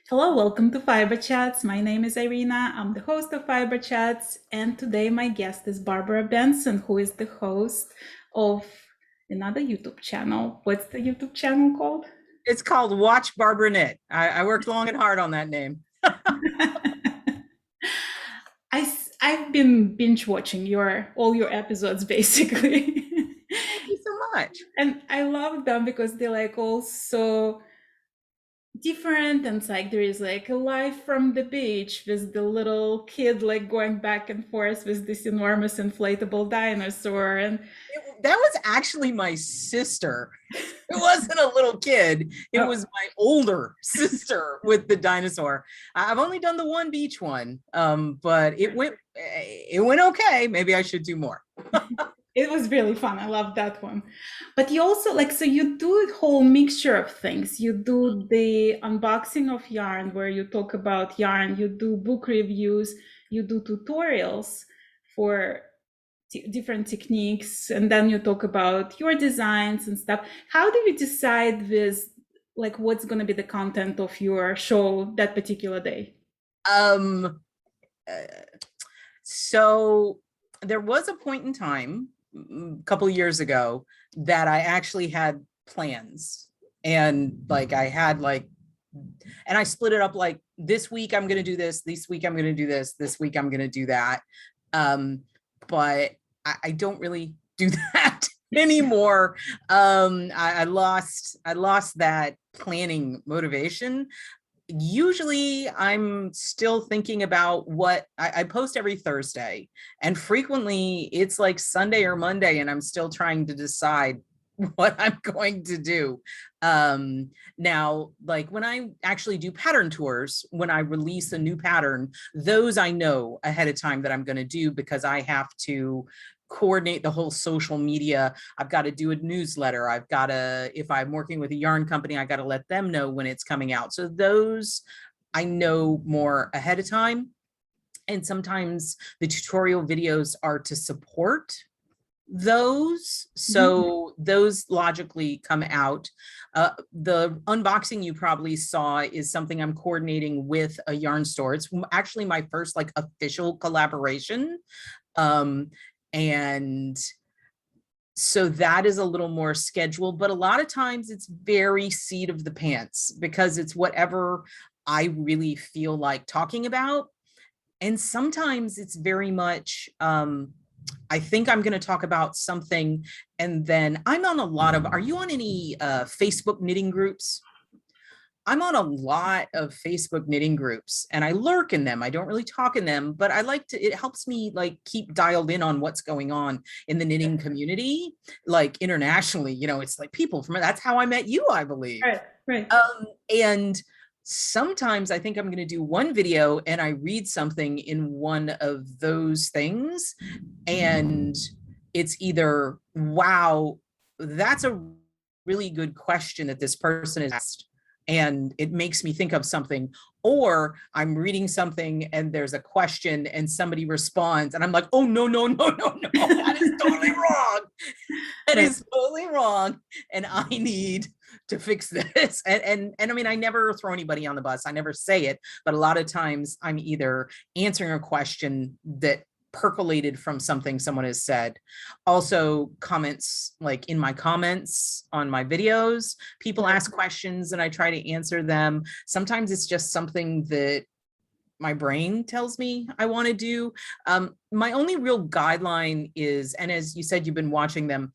Hello, welcome to Fiberchats. My name is Irina. I'm the host of Fiberchats, and today my guest is Barbara Benson, who is the host of another YouTube channel. What's the YouTube channel called? It's called Watch Barbara Knit. I worked long and hard on that name. I've been binge watching your all your episodes basically. Thank you so much. And I love them because they're like all so different, and it's like there is like a life from the beach with the little kid like going back and forth with this enormous inflatable dinosaur. And That was actually my sister. It wasn't a little kid. It oh, was my older sister with the dinosaur. I've only done the one beach one, but it went okay. Maybe I should do more. it was really fun. I love that one. But you also like, so you do a whole mixture of things. You do the unboxing of yarn where you talk about yarn, you do book reviews, you do tutorials for different techniques, and then you talk about your designs and stuff. How do you decide with like what's going to be the content of your show that particular day? Um, uh, so there was a point in time a couple of years ago that I actually had plans, and like I had like and I split it up like this week I'm going to do this week I'm going to do this week I'm going to do that. Um, but I don't really do that anymore. I lost that planning motivation. Usually I'm still thinking about what I post every Thursday, and frequently it's like Sunday or Monday and I'm still trying to decide what I'm going to do. Now, like when I actually do pattern tours, when I release a new pattern, those I know ahead of time that I'm going to do because I have to coordinate the whole social media. I've got to do a newsletter. I've got to, if I'm working with a yarn company, I got to let them know when it's coming out. So those I know more ahead of time. And sometimes the tutorial videos are to support those, Mhm. so those logically come out. The unboxing you probably saw is something I'm coordinating with a yarn store. It's actually my first like official collaboration. um and so that is a little more scheduled, but a lot of times it's very seat of the pants because it's whatever I really feel like talking about. And sometimes it's very much I think I'm going to talk about something, and then I'm on a lot of, are you on any Facebook knitting groups? I'm on a lot of Facebook knitting groups and I lurk in them. I don't really talk in them, but I like to, it helps me like keep dialed in on what's going on in the knitting community, like internationally. It's like people from, that's how I met you, I believe. Right, right. And sometimes I think I'm going to do one video and I read something in one of those things, and it's either, wow, that's a really good question that this person has asked, and it makes me think of something, or I'm reading something and there's a question and somebody responds and I'm like, oh no, no, no, no, no, that is totally wrong. That Right. is totally wrong, and I need to fix this. And I mean, I never throw anybody on the bus. I never say it, but a lot of times I'm either answering a question that percolated from something someone has said. Also, comments, like in my comments on my videos, people Right. ask questions and I try to answer them. Sometimes it's just something that my brain tells me I want to do. My only real guideline is, and as you said, you've been watching them,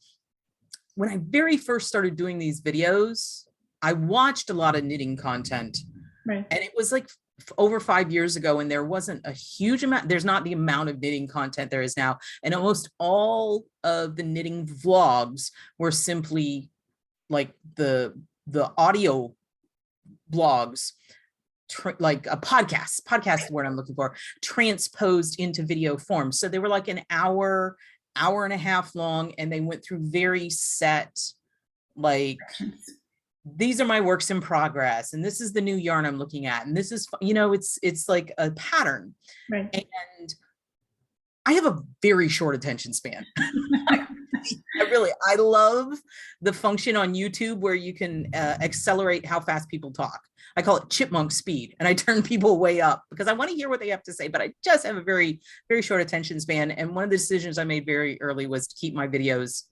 when I very first started doing these videos, I watched a lot of knitting content, Right. and it was like over 5 years ago, and there wasn't a huge amount. There's not the amount of knitting content there is now. And almost all of the knitting vlogs were simply like the audio blogs, like a podcast, the word I'm looking for, transposed into video form. So they were like an hour and a half long, and they went through very set, like, these are my works in progress, and this is the new yarn I'm looking at, and this is, it's like a pattern. Right. And I have a very short attention span. I love the function on YouTube where you can accelerate how fast people talk. I call it chipmunk speed, and I turn people way up because I want to hear what they have to say, but I just have a very, very short attention span. And one of the decisions I made very early was to keep my videos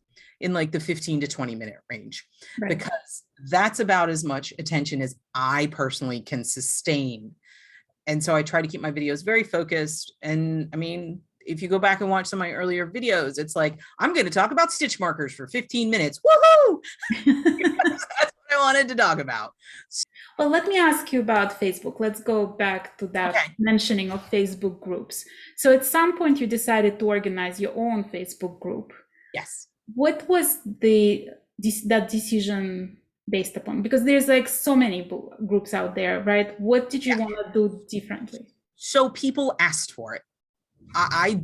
in like the 15 to 20-minute range, right, because that's about as much attention as I personally can sustain. And so I try to keep my videos very focused. And I mean, if you go back and watch some of my earlier videos, it's like, I'm going to talk about stitch markers for 15 minutes. Woohoo! That's what I wanted to talk about. Well, let me ask you about Facebook. Let's go back to that mentioning of Facebook groups. So at some point you decided to organize your own Facebook group. Yes. What was that decision based upon? Because there's like so many groups out there, right? What did you want to do differently? So people asked for it. I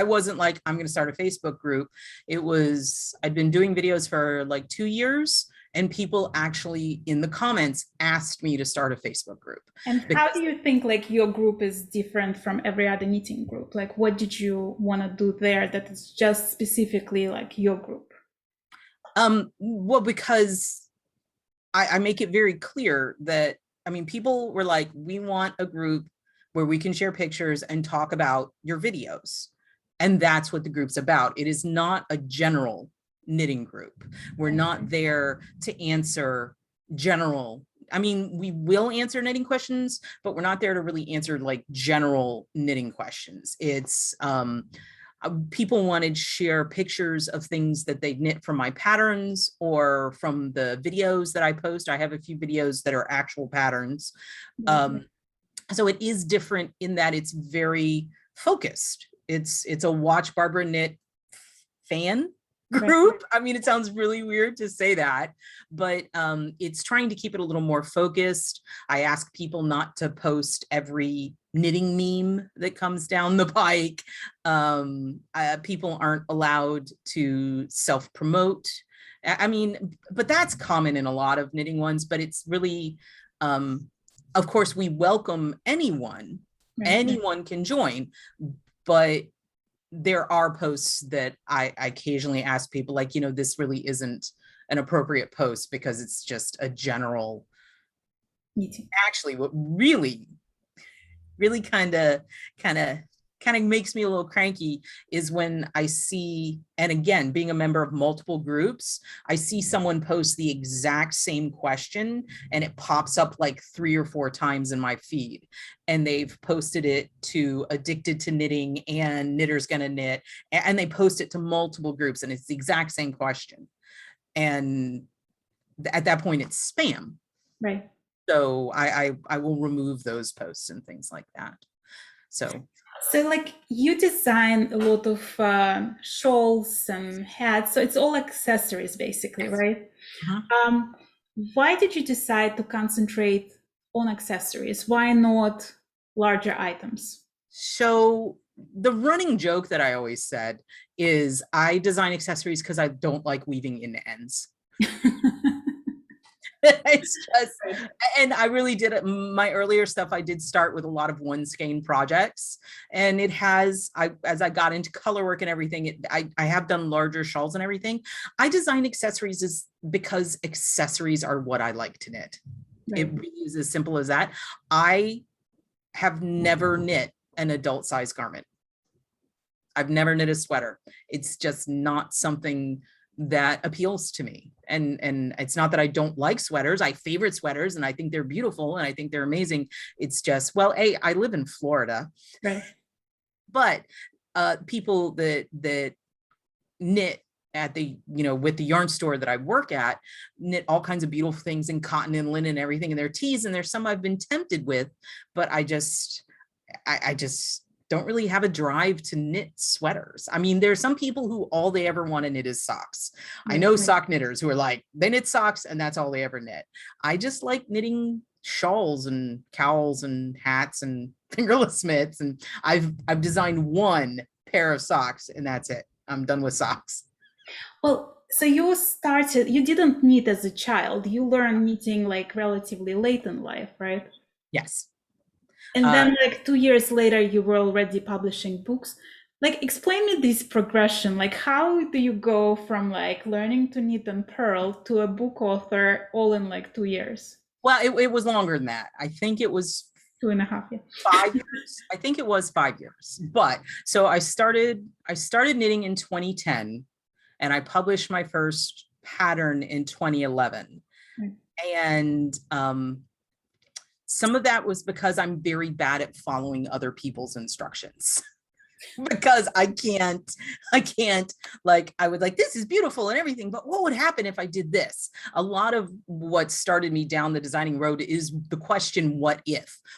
wasn't like, I'm going to start a Facebook group. It was, I'd been doing videos for like 2 years, and people actually in the comments asked me to start a Facebook group. And how do you think like your group is different from every other knitting group? Like what did you want to do there that is just specifically like your group? Well, because I make it very clear that, I mean, people were like, we want a group where we can share pictures and talk about your videos. And that's what the group's about. It is not a general knitting group. We're not there to answer general, I mean, we will answer knitting questions, but we're not there to really answer like general knitting questions. It's people wanted to share pictures of things that they knit from my patterns or from the videos that I post. I have a few videos that are actual patterns. So it is different in that it's very focused. It's a watch Barbara knit fan group. I mean, it sounds really weird to say that, but it's trying to keep it a little more focused. I ask people not to post every knitting meme that comes down the pike. People aren't allowed to self-promote. I mean, but that's common in a lot of knitting ones, but it's really, of course, we welcome anyone. Anyone can join, but there are posts that I occasionally ask people like, you know, this really isn't an appropriate post because it's just a general. Actually, what really kind of makes me a little cranky is when I see, and again, being a member of multiple groups, I see someone post the exact same question and it pops up like 3 or 4 times in my feed, and they've posted it to Addicted to Knitting and Knitter's Gonna Knit, and they post it to multiple groups and it's the exact same question. And at that point it's spam. Right. So I will remove those posts and things like that. So like you design a lot of shawls and hats, so it's all accessories basically, right? Why did you decide to concentrate on accessories? Why not larger items? So the running joke that I always said is I design accessories because I don't like weaving in ends. It's just, and I really did it. My earlier stuff, I did start with a lot of one skein projects, and it has, as I got into color work and everything, I have done larger shawls and everything. I design accessories because accessories are what I like to knit. Right. It really is as simple as that. I have never knit an adult size garment. I've never knit a sweater. It's just not something that appeals to me. And it's not that I don't like sweaters. I favorite sweaters and I think they're beautiful and I think they're amazing. It's just, well, I live in Florida, right? But people that knit at the, you know, with the yarn store that I work at, knit all kinds of beautiful things in cotton and linen and everything, and they're tees, and there's some I've been tempted with, but I just don't really have a drive to knit sweaters. I mean, there's some people who all they ever want to knit is socks. I know sock knitters who are like, they knit socks and that's all they ever knit. I just like knitting shawls and cowls and hats and fingerless mitts. And I've designed 1 pair of socks and that's it. I'm done with socks. Well, so you didn't knit as a child. You learned knitting like relatively late in life, right? Yes. And then like 2 years later, you were already publishing books. Like, explain me this progression. Like, how do you go from like learning to knit and purl to a book author all in like 2 years, Well, it was longer than that. I think it was 2.5 years? 5 years. I think it was 5 years. But so I started knitting in 2010 and I published my first pattern in 2011. Right. And some of that was because I'm very bad at following other people's instructions. Because I can't like I would like, this is beautiful and everything, but what would happen if I did this? A lot of what started me down the designing road is the question, what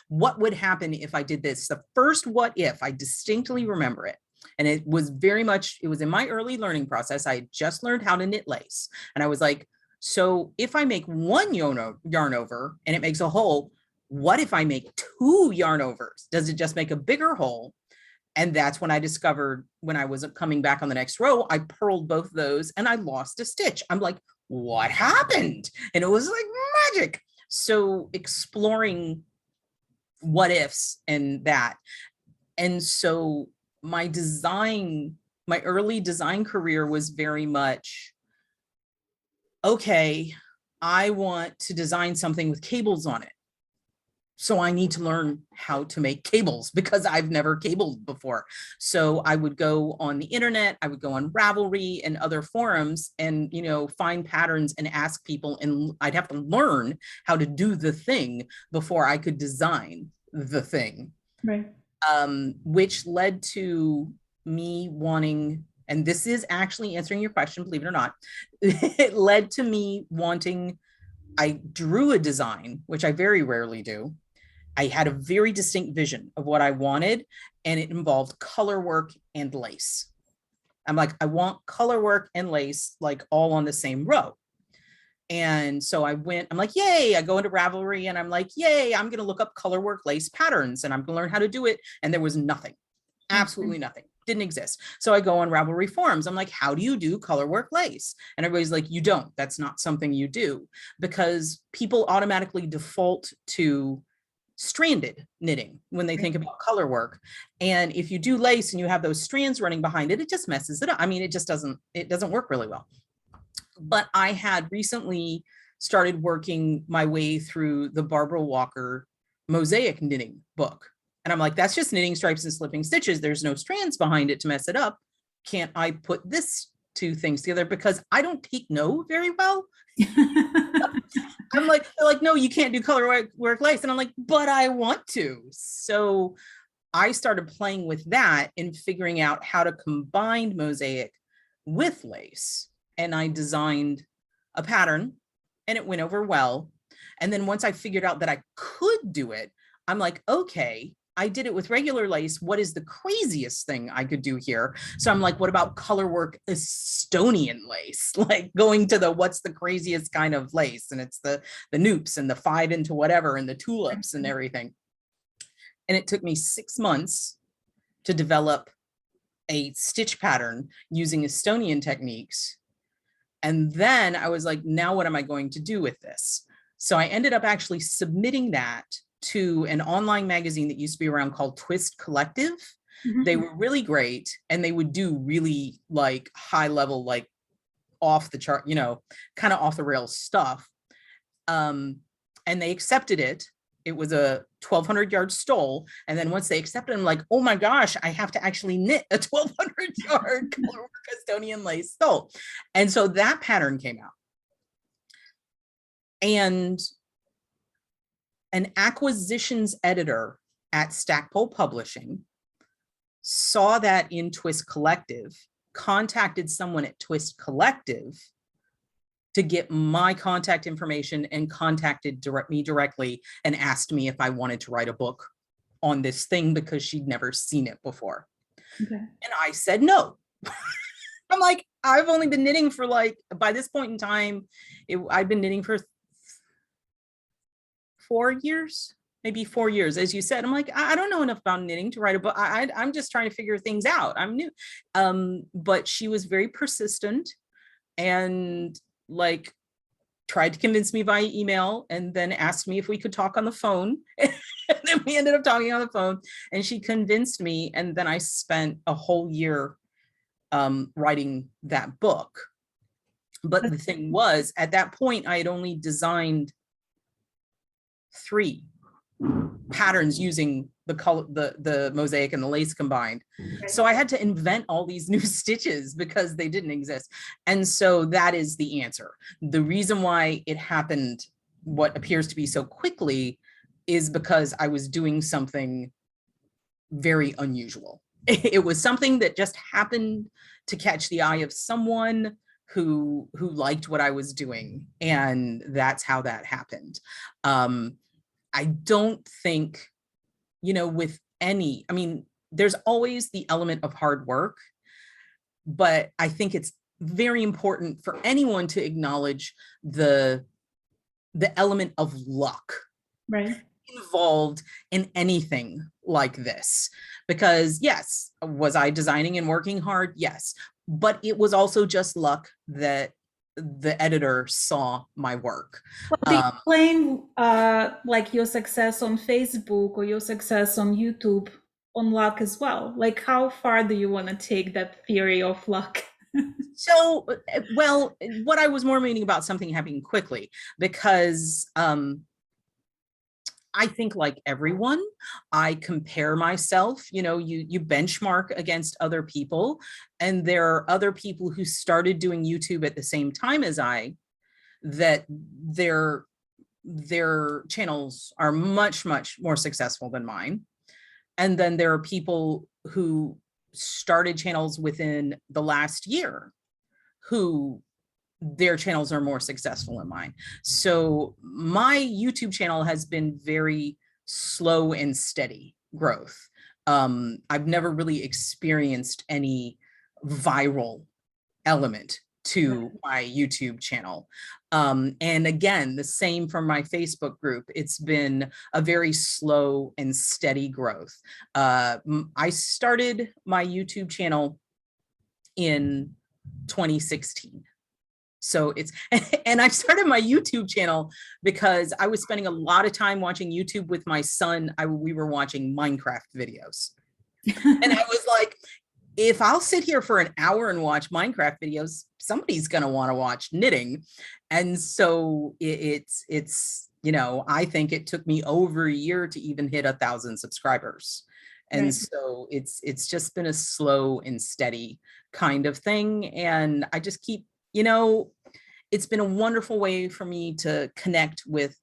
would happen if I did this? The first what if, I distinctly remember it. And it was in my early learning process. I had just learned how to knit lace. And I was like, so if I make one yarn over and it makes a hole, what if I make two yarn overs? Does it just make a bigger hole? And that's when I discovered, when I was coming back on the next row, I purled both those and I lost a stitch. I'm like, what happened? And it was like magic. So exploring what ifs and that. And so my early design career was very much, okay, I want to design something with cables on it. So I need to learn how to make cables because I've never cabled before. So I would go on the internet, I would go on Ravelry and other forums and, find patterns and ask people, and I'd have to learn how to do the thing before I could design the thing. Right. Which led to me wanting, and this is actually answering your question, believe it or not, it led to me wanting, I drew a design, which I very rarely do. I had a very distinct vision of what I wanted, and it involved color work and lace. I'm like, I want color work and lace like all on the same row. And so I'm like, yay, I go into Ravelry and I'm like, yay, I'm going to look up color work lace patterns and I'm going to learn how to do it. And there was nothing, absolutely nothing, didn't exist. So I go on Ravelry forums. I'm like, how do you do color work lace? And everybody's like, you don't, that's not something you do, because people automatically default to stranded knitting when they think about color work. And if you do lace and you have those strands running behind it, it just messes it up. I mean, it doesn't work really well. But I had recently started working my way through the Barbara Walker mosaic knitting book. And I'm like, that's just knitting stripes and slipping stitches. There's no strands behind it to mess it up. Can't I put this two things together? Because I don't take no very well. I'm like, they're like, no, you can't do color work lace. And I'm like, but I want to. So I started playing with that and figuring out how to combine mosaic with lace. And I designed a pattern and it went over well. And then once I figured out that I could do it, I'm like, okay, I did it with regular lace. What is the craziest thing I could do here? So I'm like, what about color work Estonian lace? Like going to what's the craziest kind of lace? And it's the noops and the 5 into whatever and the tulips and everything. And it took me 6 months to develop a stitch pattern using Estonian techniques. And then I was like, now what am I going to do with this? So I ended up actually submitting that to an online magazine that used to be around called Twist Collective. Mm-hmm. They were really great. And they would do really like high level, like off the chart, kind of off the rails stuff. And they accepted it. It was a 1,200 yard stole. And then once they accepted it, I'm like, oh my gosh, I have to actually knit a 1,200 yard color work Estonian lace stole. And so that pattern came out. And an acquisitions editor at Stackpole Publishing saw that in Twist Collective, contacted someone at Twist Collective to get my contact information and contacted me directly and asked me if I wanted to write a book on this thing because she'd never seen it before. Okay. And I said no. I'm like, I've only been knitting for by this point in time, I've been knitting for 4 years, maybe 4 years. As you said, I'm like, I don't know enough about knitting to write a book. I'm just trying to figure things out. I'm new. But she was very persistent and tried to convince me via email and then asked me if we could talk on the phone. And then we ended up talking on the phone and she convinced me. And then I spent a whole year writing that book. But the thing was, at that point, I had only designed 3 patterns using the color, the mosaic and the lace combined. So I had to invent all these new stitches because they didn't exist. And so that is the answer. The reason why it happened, what appears to be so quickly, is because I was doing something very unusual. It was something that just happened to catch the eye of someone who liked what I was doing. And that's how that happened. I don't think, with any, I mean, there's always the element of hard work, but I think it's very important for anyone to acknowledge the element of luck involved in anything like this. Because yes, was I designing and working hard? Yes, but it was also just luck that the editor saw my work. Well, do you claim like your success on Facebook or your success on YouTube on luck as well? Like, how far do you want to take that theory of luck? So, well, what I was more meaning about something happening quickly, because I think like everyone, I compare myself, you benchmark against other people, and there are other people who started doing YouTube at the same time as I, that their channels are much, much more successful than mine. And then there are people who started channels within the last year who their channels are more successful than mine. So my YouTube channel has been very slow and steady growth. I've never really experienced any viral element to my YouTube channel. And again, the same for my Facebook group. It's been a very slow and steady growth. I started my YouTube channel in 2016. So it's, and I started my YouTube channel because I was spending a lot of time watching YouTube with my son. We were watching Minecraft videos. And I was like, if I'll sit here for an hour and watch Minecraft videos, somebody's going to want to watch knitting. And so it's, I think it took me over a year to even hit 1,000 subscribers. And so it's just been a slow and steady kind of thing. And I just keep, it's been a wonderful way for me to connect with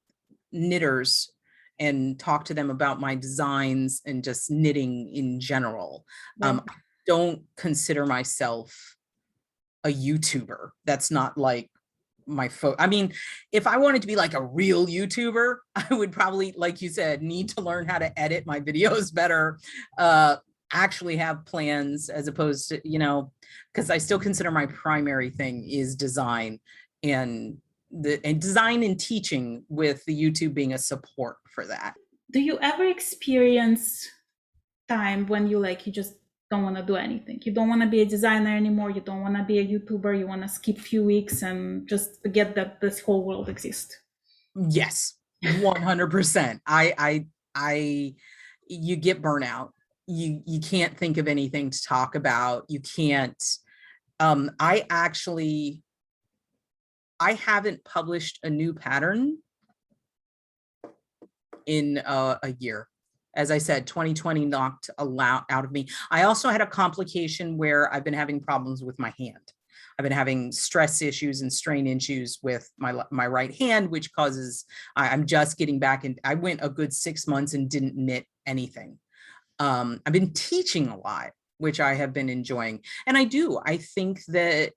knitters and talk to them about my designs and just knitting in general. I don't consider myself a YouTuber. That's not like my I mean, if I wanted to be like a real YouTuber, I would probably, like you said, need to learn how to edit my videos better, actually have plans, as opposed to, because I still consider my primary thing is design, and design and teaching, with the YouTube being a support for that. Do you ever experience time when you just don't want to do anything? You don't want to be a designer anymore. You don't want to be a YouTuber. You want to skip a few weeks and just forget that this whole world exists. Yes, 100%. You get burnout. You can't think of anything to talk about. You can't. I haven't published a new pattern in a year. As I said, 2020 knocked a lot out of me. I also had a complication where I've been having problems with my hand. I've been having stress issues and strain issues with my right hand, which causes, I'm just getting back, and I went a good 6 months and didn't knit anything. I've been teaching a lot, which I have been enjoying. And I think that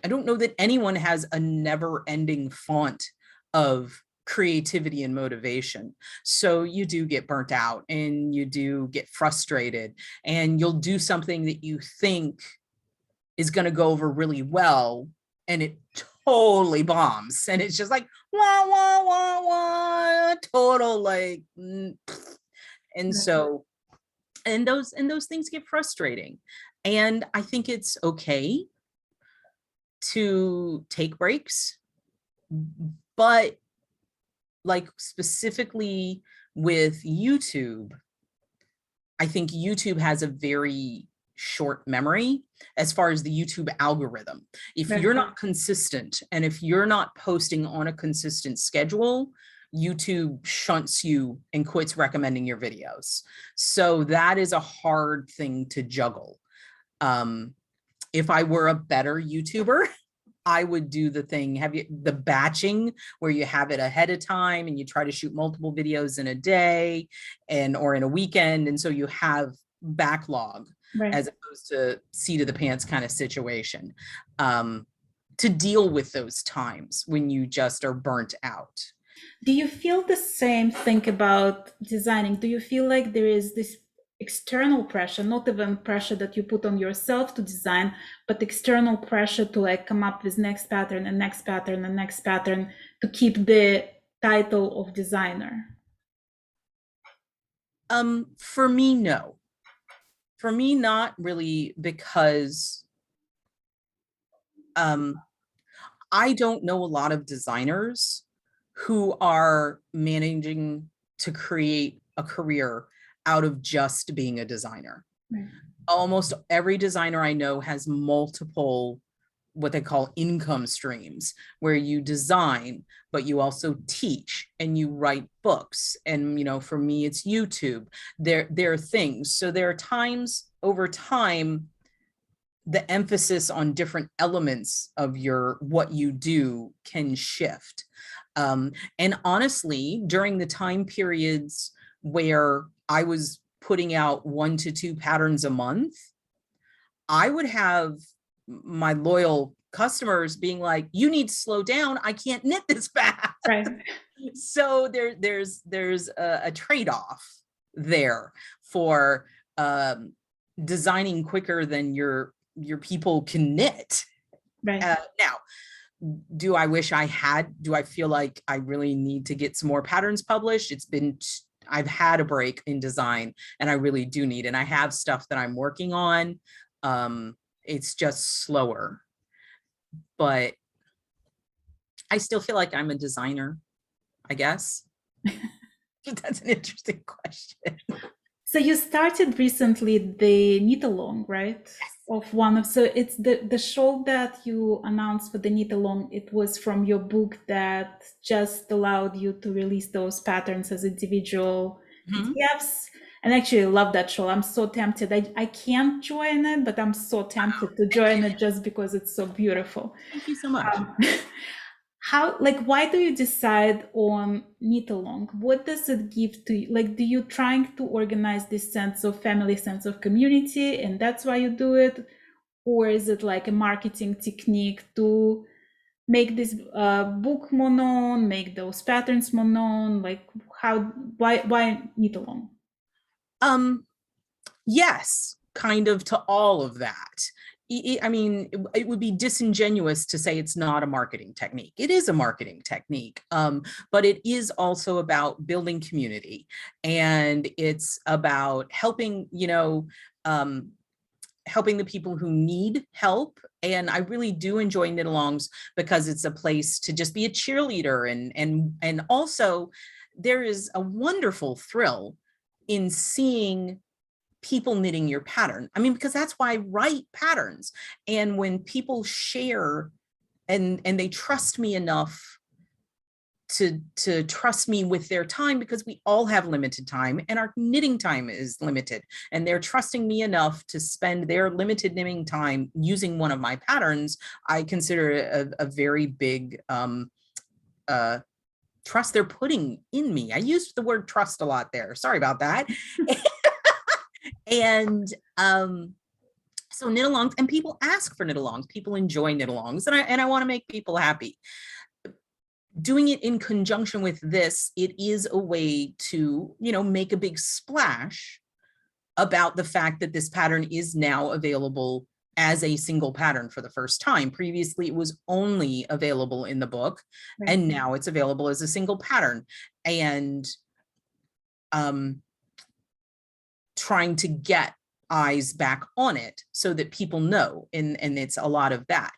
I don't know that anyone has a never-ending font of creativity and motivation. So you do get burnt out and you do get frustrated, and you'll do something that you think is going to go over really well, and it totally bombs. And it's just like, wah, wah, wah, wah, total like, and so, and those things get frustrating. And I think it's okay to take breaks. But like specifically with YouTube, I think YouTube has a very short memory as far as the YouTube algorithm. If you're not consistent and if you're not posting on a consistent schedule, YouTube shunts you and quits recommending your videos. So that is a hard thing to juggle. If I were a better YouTuber, I would do the batching where you have it ahead of time and you try to shoot multiple videos in a day or in a weekend. And so you have backlog as opposed to seat of the pants kind of situation, to deal with those times when you just are burnt out. Do you feel the same thing about designing? Do you feel like there is this external pressure, not even pressure that you put on yourself to design, but external pressure to like come up with next pattern and next pattern and next pattern to keep the title of designer? For me, no. For me, not really, because I don't know a lot of designers who are managing to create a career out of just being a designer. Almost every designer I know has multiple, what they call income streams, where you design, but you also teach and you write books. And, for me, it's YouTube. There are things. So there are times over time, the emphasis on different elements of what you do can shift. And honestly, during the time periods where I was putting out 1 to 2 patterns a month, I would have my loyal customers being like, you need to slow down. I can't knit this fast. Right. So there's a trade-off there for designing quicker than your people can knit. Right. Now, do I feel like I really need to get some more patterns published? I've had a break in design and I really do need, and I have stuff that I'm working on. It's just slower, but I still feel like I'm a designer, I guess. That's an interesting question. So you started recently the knit along, right? Yes. So it's the show that you announced for the knit along. It was from your book that just allowed you to release those patterns as individual PDFs. And actually, I love that show. I'm so tempted. I can't join it, but I'm so tempted to join it just because it's so beautiful. Thank you so much. Why do you decide on knit along? What does it give to you? Like, do you trying to organize this sense of family, sense of community, and that's why you do it? Or is it like a marketing technique to make this book more known, make those patterns more known? Like, why knit along? Yes, kind of to all of that. I mean, it would be disingenuous to say it's not a marketing technique. It is a marketing technique, but it is also about building community, and it's about helping, helping the people who need help. And I really do enjoy knit-alongs because it's a place to just be a cheerleader, and also there is a wonderful thrill in seeing people knitting your pattern. I mean, because that's why I write patterns. And when people share and they trust me enough to trust me with their time, because we all have limited time and our knitting time is limited, and they're trusting me enough to spend their limited knitting time using one of my patterns, I consider it a very big trust they're putting in me. I used the word trust a lot there. Sorry about that. And so knit-alongs, and people ask for knit-alongs. People enjoy knit-alongs, and I want to make people happy. Doing it in conjunction with this, it is a way to, make a big splash about the fact that this pattern is now available as a single pattern for the first time. Previously, it was only available in the book, right, and now it's available as a single pattern. And trying to get eyes back on it so that people know, and it's a lot of that.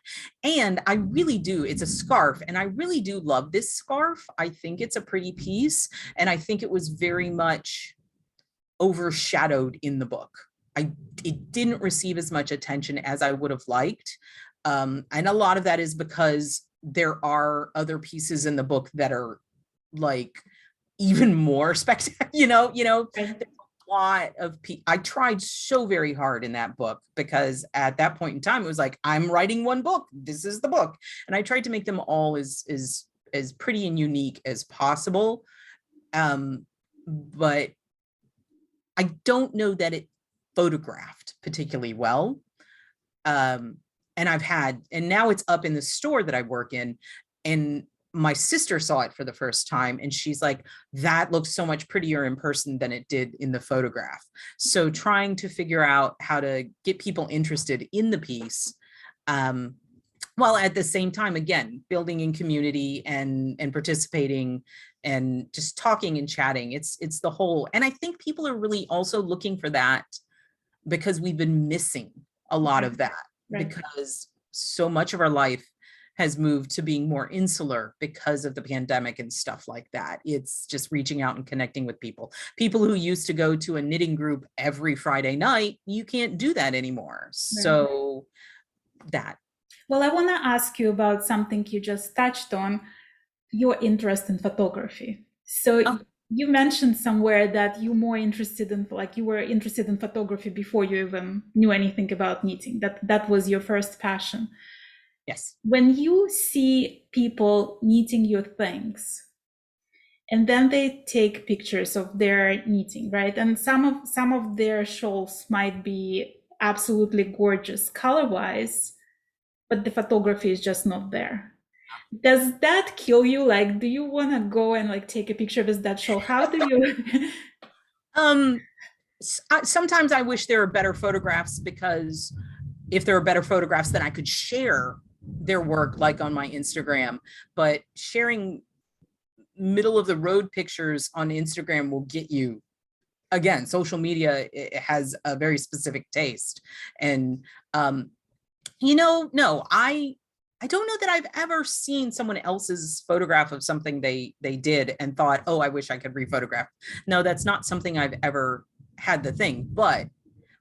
And I really do, it's a scarf, and I really do love this scarf. I think it's a pretty piece, and I think it was very much overshadowed in the book. It didn't receive as much attention as I would have liked, and a lot of that is because there are other pieces in the book that are like even more spectacular, Right. lot of I tried so very hard in that book, because at that point in time it was like, I'm writing one book, this is the book, and I tried to make them all as pretty and unique as possible, but I don't know that it photographed particularly well, and now it's up in the store that I work in, and my sister saw it for the first time, and she's like, that looks so much prettier in person than it did in the photograph. So trying to figure out how to get people interested in the piece, while at the same time, again, building in community and participating and just talking and chatting. It's the whole, and I think people are really also looking for that, because we've been missing a lot of that, Right. because so much of our life has moved to being more insular because of the pandemic and stuff like that. It's just reaching out and connecting with people. People who used to go to a knitting group every Friday night, you can't do that anymore. Right. So that. Well, I want to ask you about something you just touched on, your interest in photography. So Oh, you mentioned somewhere that you were interested in photography before you even knew anything about knitting. That was your first passion. yes. When you see people knitting your things, and then they take pictures of their knitting, right? And some of their shawls might be absolutely gorgeous color-wise, but the photography is just not there. Does that kill you? Like, do you want to go and like take a picture of that shawl? How do you? Um, Sometimes I wish there were better photographs, because if there are better photographs, then I could share their work like on my Instagram. But sharing middle of the road pictures on Instagram will get you, again, social media, it has a very specific taste. And no, I don't know that I've ever seen someone else's photograph of something they did and thought, oh, I wish I could rephotograph. No, that's not something I've ever had the thing. But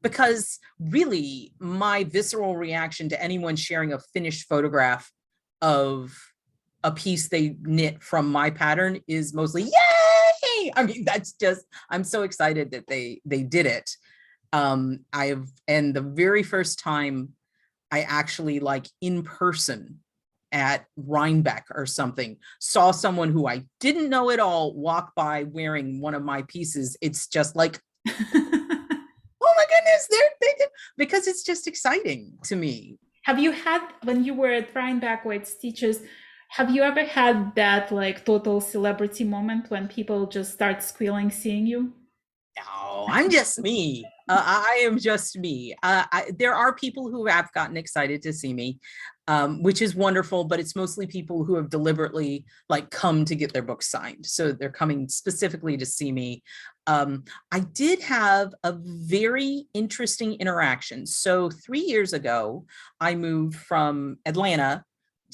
because really my visceral reaction to anyone sharing a finished photograph of a piece they knit from my pattern is mostly yay. I mean, that's just, I'm so excited that they did it. And the very first time I actually, like, in person at Rhinebeck or something, saw someone who I didn't know at all walk by wearing one of my pieces, it's just like, oh my goodness, because it's just exciting to me. Have you had, when you were at Rhinebeck with stitches, have you ever had that like total celebrity moment when people just start squealing seeing you? No, I'm just me. I am just me. There are people who have gotten excited to see me, which is wonderful, but it's mostly people who have deliberately like come to get their book signed. So they're coming specifically to see me. I did have a very interesting interaction. So 3 years ago, I moved from Atlanta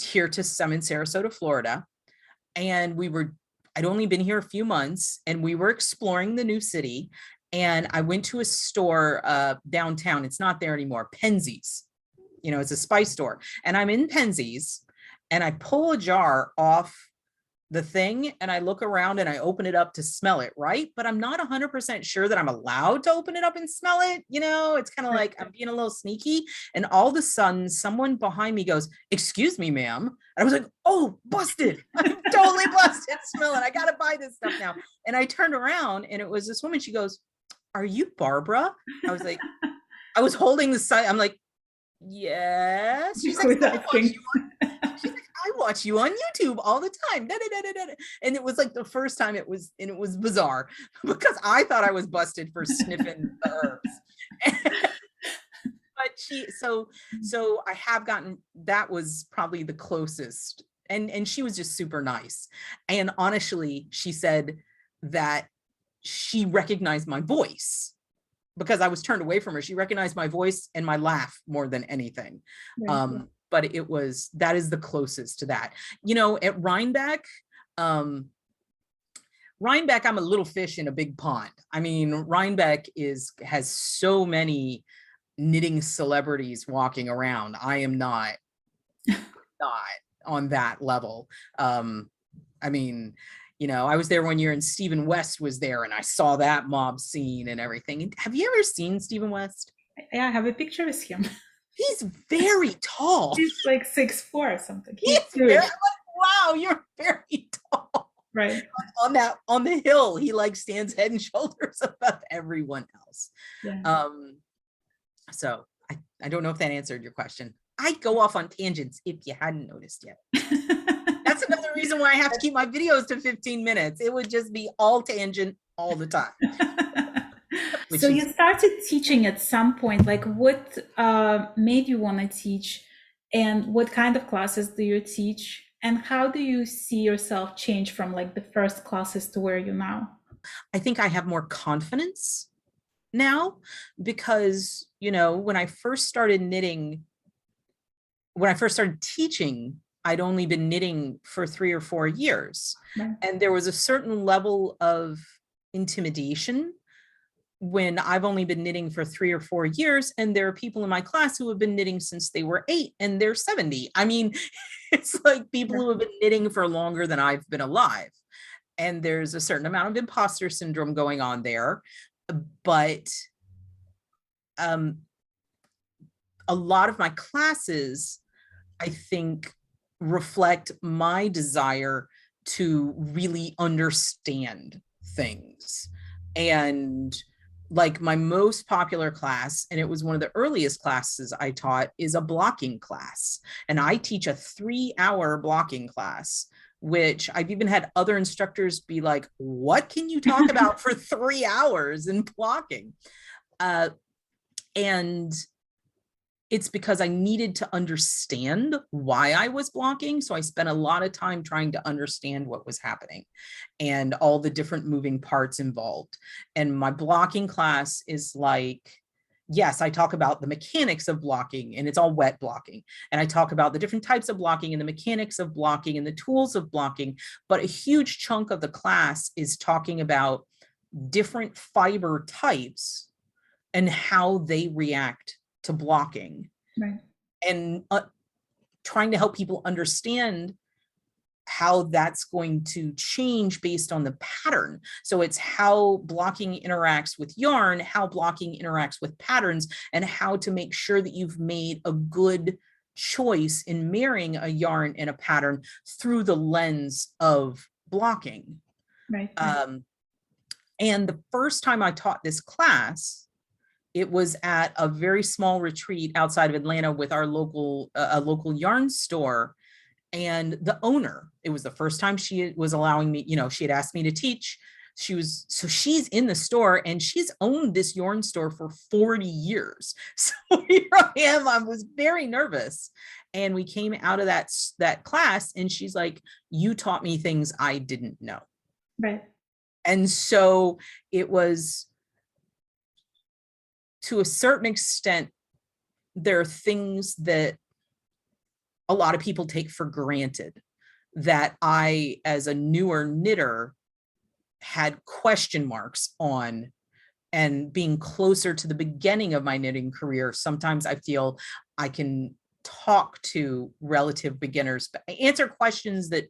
here to I'm in Sarasota, Florida, and I'd only been here a few months, and we were exploring the new city. And I went to a store downtown. It's not there anymore. Penzies, it's a spice store. And I'm in Penzies, and I pull a jar off the thing, and I look around and I open it up to smell it, right? But I'm not 100% sure that I'm allowed to open it up and smell it. It's kind of like I'm being a little sneaky. And all of a sudden, someone behind me goes, "Excuse me, ma'am." And I was like, "Oh, busted. I'm totally busted smelling. I got to buy this stuff now." And I turned around, and it was this woman. She goes, "Are you Barbara?" I was like, I was holding the site. I'm like, "Yes." She's like, I watch you on YouTube all the time. Da, da, da, da, da. And it was like the first time it was bizarre, because I thought I was busted for sniffing the herbs. But so I have gotten, that was probably the closest. And she was just super nice. And honestly, she said that she recognized my voice. because I was turned away from her. She recognized my voice and my laugh more than anything. Right. But that is the closest to that. You know, at Rhinebeck, I'm a little fish in a big pond. I mean, Rhinebeck has so many knitting celebrities walking around. I am not on that level. I mean, you know, I was there one year and Stephen West was there and I saw that mob scene and everything. Have you ever seen Stephen West? Yeah, I have a picture with him. He's very tall. He's like 6'4" or something. He's very, like, wow, you're very tall. Right. On the hill, he like stands head and shoulders above everyone else. Yeah. So I don't know if that answered your question. I go off on tangents if you hadn't noticed yet. That's another reason why I have to keep my videos to 15 minutes. It would just be all tangent all the time. So you started teaching at some point. Like, what made you want to teach, and what kind of classes do you teach, and how do you see yourself change from like the first classes to where you're now? I think I have more confidence now because, you know, when I first started teaching, I'd only been knitting for 3 or 4 years. Right. And there was a certain level of intimidation when I've only been knitting for 3 or 4 years, and there are people in my class who have been knitting since they were 8 and they're 70. I mean, it's like people who have been knitting for longer than I've been alive. And there's a certain amount of imposter syndrome going on there. But a lot of my classes, I think, reflect my desire to really understand things. And like my most popular class, and it was one of the earliest classes I taught, is a blocking class. And I teach a 3-hour blocking class, which I've even had other instructors be like, what can you talk about for 3 hours in blocking? And it's because I needed to understand why I was blocking. So I spent a lot of time trying to understand what was happening and all the different moving parts involved. And my blocking class is like, yes, I talk about the mechanics of blocking, and it's all wet blocking. And I talk about the different types of blocking and the mechanics of blocking and the tools of blocking. But a huge chunk of the class is talking about different fiber types and how they react to blocking. Right. And trying to help people understand how that's going to change based on the pattern. So it's how blocking interacts with yarn, how blocking interacts with patterns, and how to make sure that you've made a good choice in marrying a yarn and a pattern through the lens of blocking. Right. And the first time I taught this class, it was at a very small retreat outside of Atlanta with our local yarn store. And the owner, it was the first time she was allowing me, you know, she had asked me to teach. She's in the store, and she's owned this yarn store for 40 years. So here I am, I was very nervous. And we came out of that class, and she's like, you taught me things I didn't know. Right. And so it was, to a certain extent, there are things that a lot of people take for granted that I, as a newer knitter, had question marks on. And being closer to the beginning of my knitting career, sometimes I feel I can talk to relative beginners, but answer questions that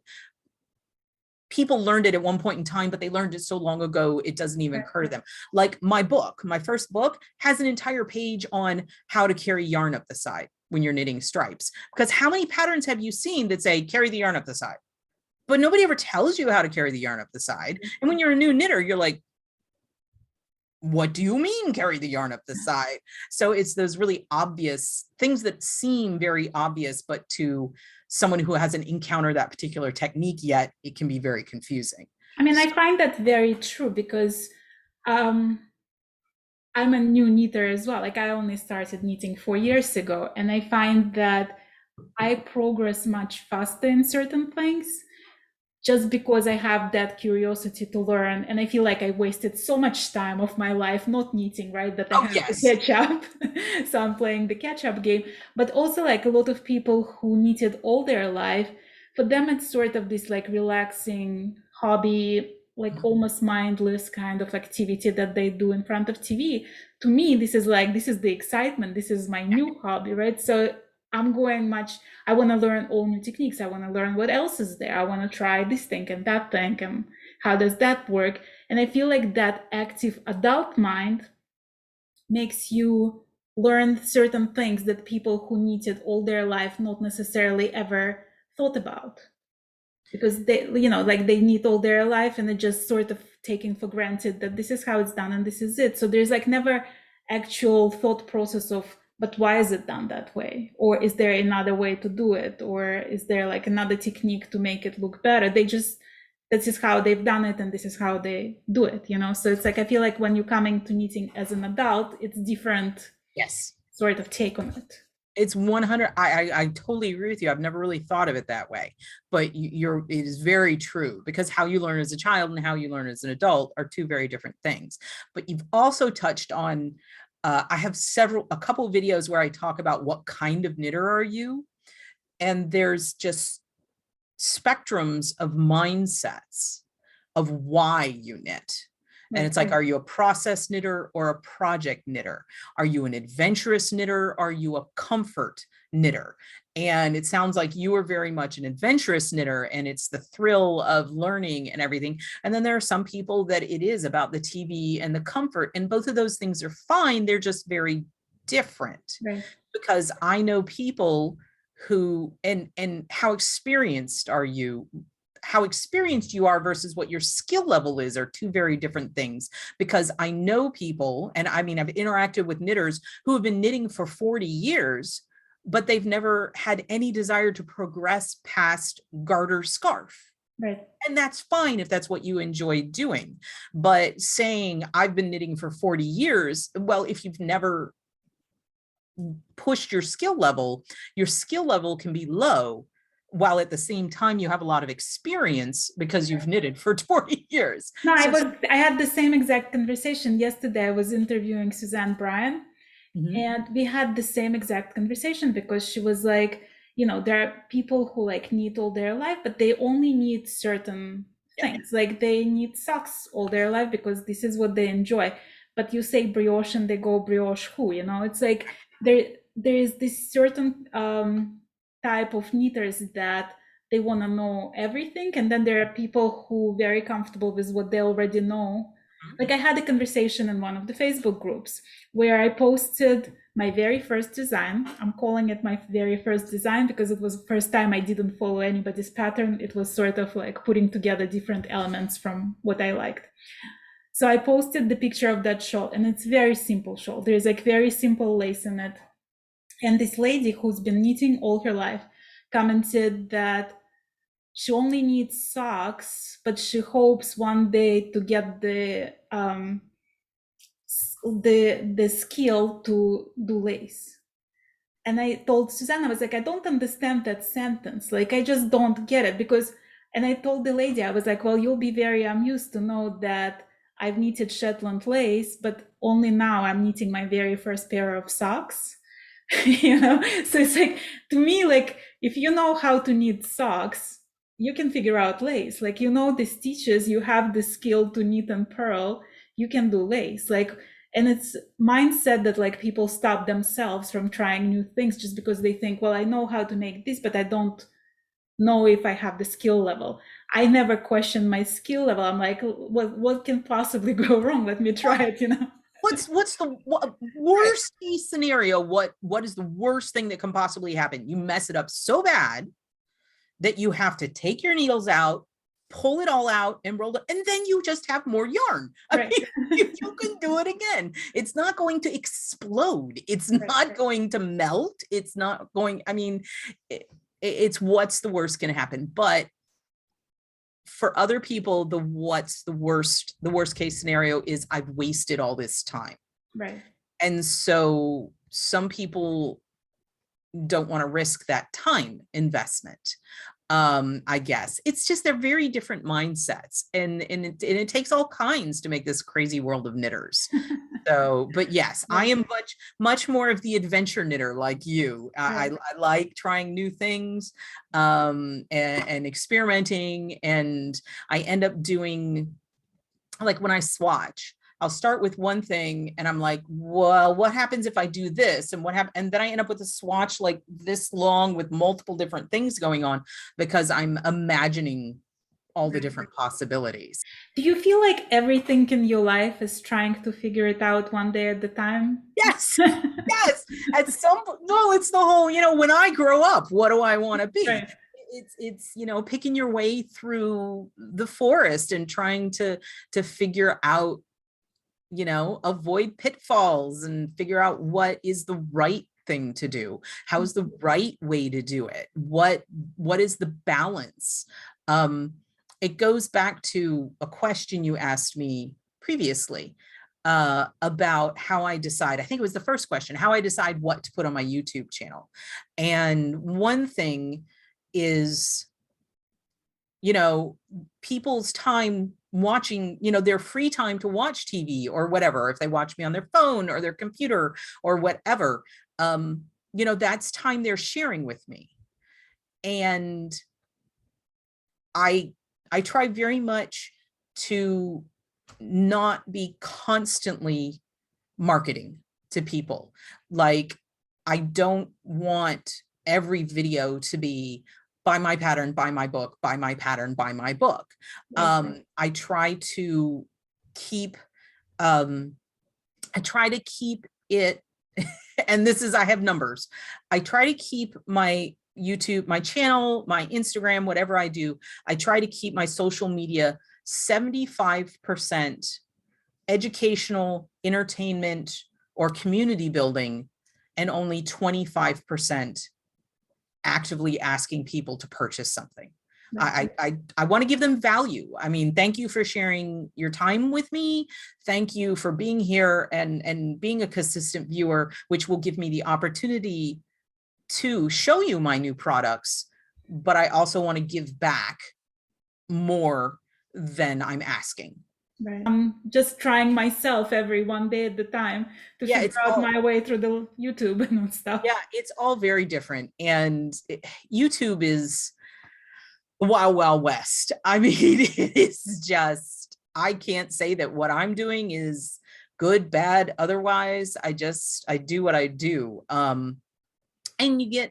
people learned it at one point in time, but they learned it so long ago, it doesn't even occur to them. Like my first book has an entire page on how to carry yarn up the side when you're knitting stripes. Because how many patterns have you seen that say, carry the yarn up the side? But nobody ever tells you how to carry the yarn up the side. And when you're a new knitter, you're like, what do you mean carry the yarn up the side? So it's those really obvious things that seem very obvious, but to someone who hasn't encountered that particular technique yet, it can be very confusing. I mean, I find that very true because I'm a new knitter as well. Like I only started knitting 4 years ago, and I find that I progress much faster in certain things just because I have that curiosity to learn. And I feel like I wasted so much time of my life not knitting, right? That I Oh, have to yes. catch up. So I'm playing the catch up game. But also like a lot of people who knitted all their life, for them it's sort of this like relaxing hobby, like almost mindless kind of activity that they do in front of TV. To me, this is the excitement. This is my new hobby, right? So I want to learn all new techniques. I want to learn what else is there. I want to try this thing and that thing and how does that work. And I feel like that active adult mind makes you learn certain things that people who knitted all their life not necessarily ever thought about, because they, like they knit all their life and they just sort of taking for granted that this is how it's done and this is it. So there's like never actual thought process of, but why is it done that way? Or is there another way to do it? Or is there like another technique to make it look better? This is how they've done it and this is how they do it, So it's like, I feel like when you're coming to knitting as an adult, it's different. Yes. Sort of take on it. It's 100. I totally agree with you. I've never really thought of it that way, but it is very true, because how you learn as a child and how you learn as an adult are two very different things. But you've also touched on, I have a couple of videos where I talk about what kind of knitter are you? And there's just spectrums of mindsets of why you knit. And it's like, are you a process knitter or a project knitter? Are you an adventurous knitter? Are you a comfort knitter? And it sounds like you are very much an adventurous knitter, and it's the thrill of learning and everything. And then there are some people that it is about the TV and the comfort, and both of those things are fine. They're just very different. Right. Because I know people who, and how experienced are you? How experienced you are versus what your skill level is are two very different things. Because I know people, and I mean, I've interacted with knitters who have been knitting for 40 years, but they've never had any desire to progress past garter scarf. Right. And that's fine if that's what you enjoy doing. But saying I've been knitting for 40 years, well, if you've never pushed your skill level can be low, while at the same time you have a lot of experience because you've knitted for 40 years. No, I had the same exact conversation yesterday. I was interviewing Suzanne Bryan, and we had the same exact conversation, because she was like, there are people who like knit all their life, but they only knit certain things. Like they knit socks all their life because this is what they enjoy. But you say brioche and they go brioche who, it's like there is this certain type of knitters that they want to know everything, and then there are people who very comfortable with what they already know. Like I had a conversation in one of the Facebook groups where I posted my very first design. I'm calling it my very first design because it was the first time I didn't follow anybody's pattern. It was sort of like putting together different elements from what I liked. So I posted the picture of that shawl, and it's very simple shawl. There's like very simple lace in it. And this lady who's been knitting all her life commented that she only needs socks, but she hopes one day to get the skill to do lace. And I told Susanna, I was like, I don't understand that sentence. Like, I just don't get it, because, and I told the lady, I was like, well, you'll be very amused to know that I've knitted Shetland lace, but only now I'm knitting my very first pair of socks. So it's like, to me, like, if you know how to knit socks, you can figure out lace. Like, the stitches, you have the skill to knit and purl, you can do lace. Like, and it's mindset that like people stop themselves from trying new things just because they think, well, I know how to make this, but I don't know if I have the skill level. I never question my skill level. I'm like, what can possibly go wrong? Let me try it, What's the worst case scenario? What is the worst thing that can possibly happen? You mess it up so bad that you have to take your needles out, pull it all out and roll it, and then you just have more yarn. I mean, you can do it again. It's not going to explode. It's not going to melt. It's not going, I mean, it's what's the worst going to happen. But for other people, what's the worst case scenario is I've wasted all this time. Right. And so some people don't want to risk that time investment. I guess it's just they're very different mindsets, and it takes all kinds to make this crazy world of knitters. So, but yes, I Yeah. am much more of the adventure knitter like you. I, Right. I like trying new things, and experimenting, and I end up doing, like when I swatch, I'll start with one thing and I'm like, well, what happens if I do this? And what happens? And then I end up with a swatch like this long with multiple different things going on because I'm imagining all the different possibilities. Do you feel like everything in your life is trying to figure it out one day at a time? Yes. Yes. No, it's the whole, when I grow up, what do I want to be? Right. It's picking your way through the forest and trying to figure out, avoid pitfalls and figure out what is the right thing to do. How's the right way to do it? What is the balance? It goes back to a question you asked me previously, about how I decide. I think it was the first question, how I decide what to put on my YouTube channel. And one thing is, people's time watching, their free time to watch TV or whatever, if they watch me on their phone or their computer or whatever, that's time they're sharing with me. And I try very much to not be constantly marketing to people. Like, I don't want every video to be buy my pattern, buy my book, buy my pattern, buy my book. I try to keep it, and this is, I have numbers. I try to keep my YouTube, my channel, my Instagram, whatever I do, I try to keep my social media 75% educational, entertainment, or community building, and only 25% actively asking people to purchase something. I want to give them value. I mean, thank you for sharing your time with me. Thank you for being here and being a consistent viewer, which will give me the opportunity to show you my new products. But I also want to give back more than I'm asking. Right. I'm just trying myself every one day at the time to Yeah, figure out my way through the YouTube and stuff. Yeah, it's all very different. And YouTube is the wild, wild west. I mean, it is just, I can't say that what I'm doing is good, bad, otherwise. I do what I do. And you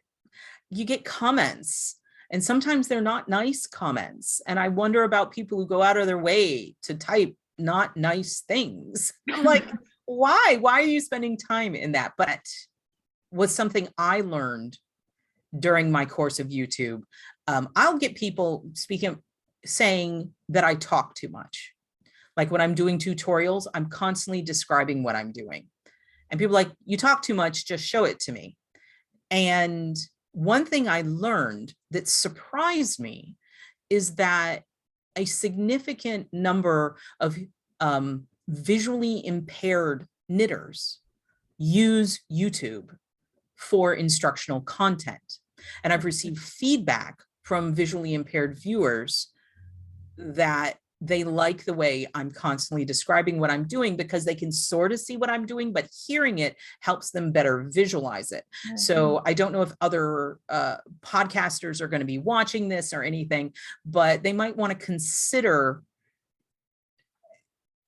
get comments, and sometimes they're not nice comments. And I wonder about people who go out of their way to type not nice things. I'm like, why are you spending time in that? But was something I learned during my course of YouTube. I'll get people saying that I talk too much. Like when I'm doing tutorials, I'm constantly describing what I'm doing. And people are like, you talk too much, just show it to me. And one thing I learned that surprised me is that a significant number of visually impaired knitters use YouTube for instructional content. And I've received feedback from visually impaired viewers that they like the way I'm constantly describing what I'm doing because they can sort of see what I'm doing, but hearing it helps them better visualize it. Mm-hmm. So I don't know if other podcasters are going to be watching this or anything, but they might want to consider,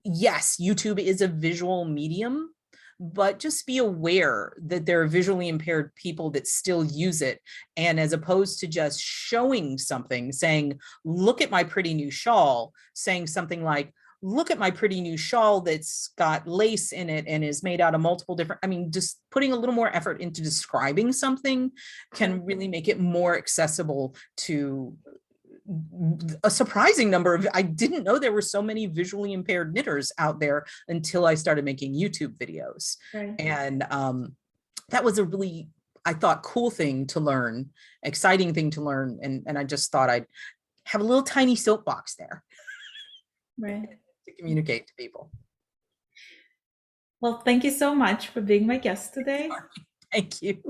yes, YouTube is a visual medium, but just be aware that there are visually impaired people that still use it. And as opposed to just showing something, saying, look at my pretty new shawl, saying something like, look at my pretty new shawl that's got lace in it and is made out of multiple different, I mean, just putting a little more effort into describing something can really make it more accessible to a surprising number of, I didn't know there were so many visually impaired knitters out there until I started making YouTube videos. Right. And that was a really, I thought, cool thing to learn, exciting thing to learn. And I just thought I'd have a little tiny soapbox there. Right. To communicate to people. Well, thank you so much for being my guest today. Thank you.